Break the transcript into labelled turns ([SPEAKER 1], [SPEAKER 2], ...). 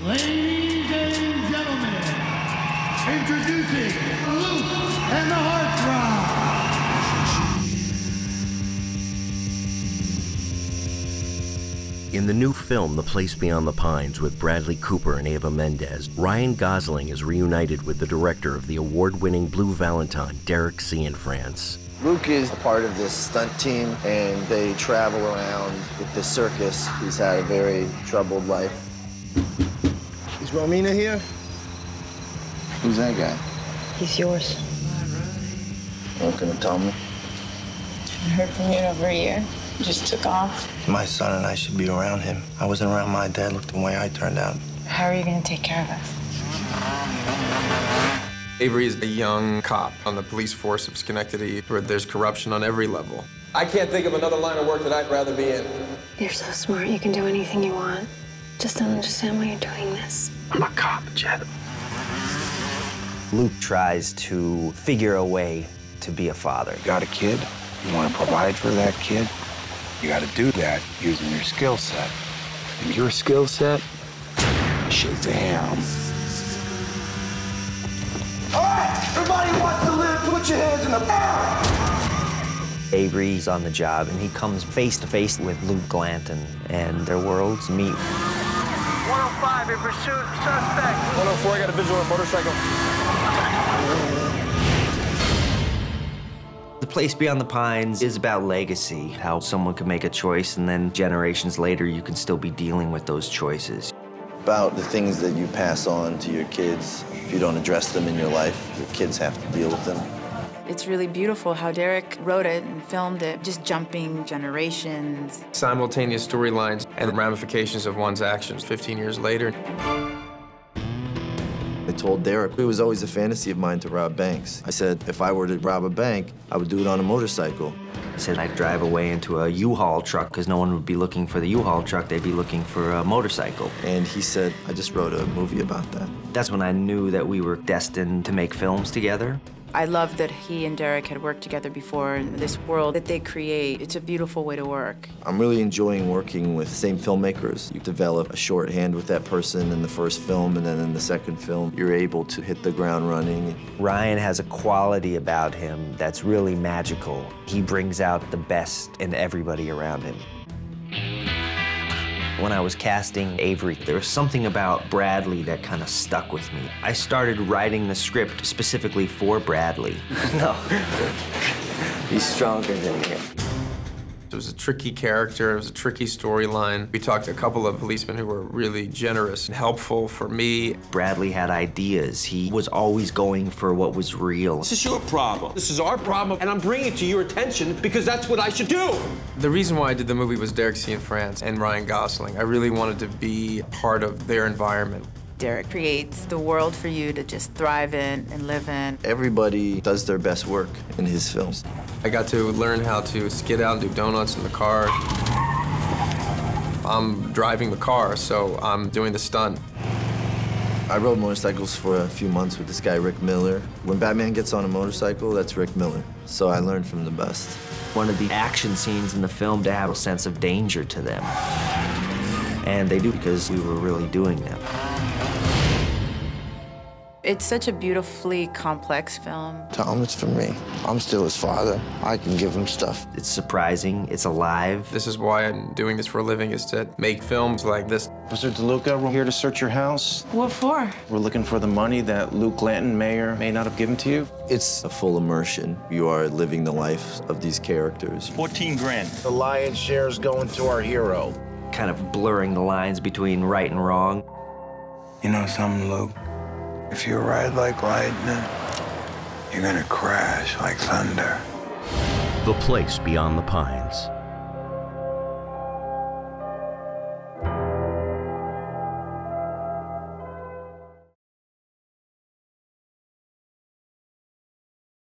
[SPEAKER 1] Ladies and gentlemen, introducing Luke and the Heartthrob.
[SPEAKER 2] In the new film, The Place Beyond the Pines, with Bradley Cooper and Eva Mendes, Ryan Gosling is reunited with the director of the award-winning Blue Valentine, Derek Cianfrance.
[SPEAKER 3] Luke is a part of this stunt team, and they travel around with this circus. He's had a very troubled life. Is Romina here? Who's that guy?
[SPEAKER 4] He's yours.
[SPEAKER 3] What can you tell me?
[SPEAKER 4] Haven't heard from you in over a year. You just took off.
[SPEAKER 3] My son and I should be around him. I wasn't around my dad. Look the way I turned out.
[SPEAKER 4] How are you going to take care of us?
[SPEAKER 5] Avery is a young cop on the police force of Schenectady, where there's corruption on every level. I can't think of another line of work that I'd rather be in.
[SPEAKER 6] You're so smart, you can do anything you want. Just don't understand why you're doing this.
[SPEAKER 3] I'm a cop, Jed.
[SPEAKER 7] Luke tries to figure a way to be a father.
[SPEAKER 8] You got a kid, you want to provide for that kid, you got to do that using your skill set. And your skill set, Shazam.
[SPEAKER 3] All right, everybody wants to live, put your hands in the air.
[SPEAKER 7] Avery's on the job, and he comes face to face with Luke Glanton, and their worlds meet.
[SPEAKER 9] 105 in pursuit of suspect.
[SPEAKER 5] 104, I got a visual on a motorcycle.
[SPEAKER 7] The Place Beyond the Pines is about legacy, how someone can make a choice, and then generations later, you can still be dealing with those choices.
[SPEAKER 3] About the things that you pass on to your kids. If you don't address them in your life, your kids have to deal with them.
[SPEAKER 10] It's really beautiful how Derek wrote it and filmed it, just jumping generations.
[SPEAKER 5] Simultaneous storylines and the ramifications of one's actions 15 years later.
[SPEAKER 3] I told Derek it was always a fantasy of mine to rob banks. I said, if I were to rob a bank, I would do it on a motorcycle.
[SPEAKER 7] I said I'd drive away into a U-Haul truck because no one would be looking for the U-Haul truck, they'd be looking for a motorcycle.
[SPEAKER 3] And he said, I just wrote a movie about that.
[SPEAKER 7] That's when I knew that we were destined to make films together.
[SPEAKER 10] I love that he and Derek had worked together before, and this world that they create, it's a beautiful way to work.
[SPEAKER 3] I'm really enjoying working with the same filmmakers. You develop a shorthand with that person in the first film, and then in the second film, you're able to hit the ground running.
[SPEAKER 7] Ryan has a quality about him that's really magical. He brings out the best in everybody around him. When I was casting Avery, there was something about Bradley that kind of stuck with me. I started writing the script specifically for Bradley.
[SPEAKER 3] No, he's stronger than you.
[SPEAKER 5] It was a tricky character, it was a tricky storyline. We talked to a couple of policemen who were really generous and helpful for me.
[SPEAKER 7] Bradley had ideas. He was always going for what was real.
[SPEAKER 11] This is your problem. This is our problem, and I'm bringing it to your attention because that's what I should do.
[SPEAKER 5] The reason why I did the movie was Derek Cianfrance and Ryan Gosling. I really wanted to be part of their environment.
[SPEAKER 10] Derek creates the world for you to just thrive in and live in.
[SPEAKER 3] Everybody does their best work in his films.
[SPEAKER 5] I got to learn how to skid out and do donuts in the car. I'm driving the car, so I'm doing the stunt.
[SPEAKER 3] I rode motorcycles for a few months with this guy, Rick Miller. When Batman gets on a motorcycle, that's Rick Miller. So I learned from the best.
[SPEAKER 7] One of the action scenes in the film to have a sense of danger to them. And they do because we were really doing them.
[SPEAKER 10] It's such a beautifully complex film.
[SPEAKER 3] Tell him it's for me. I'm still his father. I can give him stuff.
[SPEAKER 7] It's surprising, it's alive.
[SPEAKER 5] This is why I'm doing this for a living, is to make films like this.
[SPEAKER 8] Officer DeLuca, we're here to search your house.
[SPEAKER 4] What for?
[SPEAKER 8] We're looking for the money that Luke Glanton may or may not have given to you.
[SPEAKER 3] It's a full immersion. You are living the life of these characters.
[SPEAKER 11] 14 grand.
[SPEAKER 12] The lion's share is going to our hero.
[SPEAKER 7] Kind of blurring the lines between right and wrong.
[SPEAKER 8] You know something, Luke? If you ride like lightning, you're gonna crash like thunder.
[SPEAKER 2] The Place Beyond the Pines.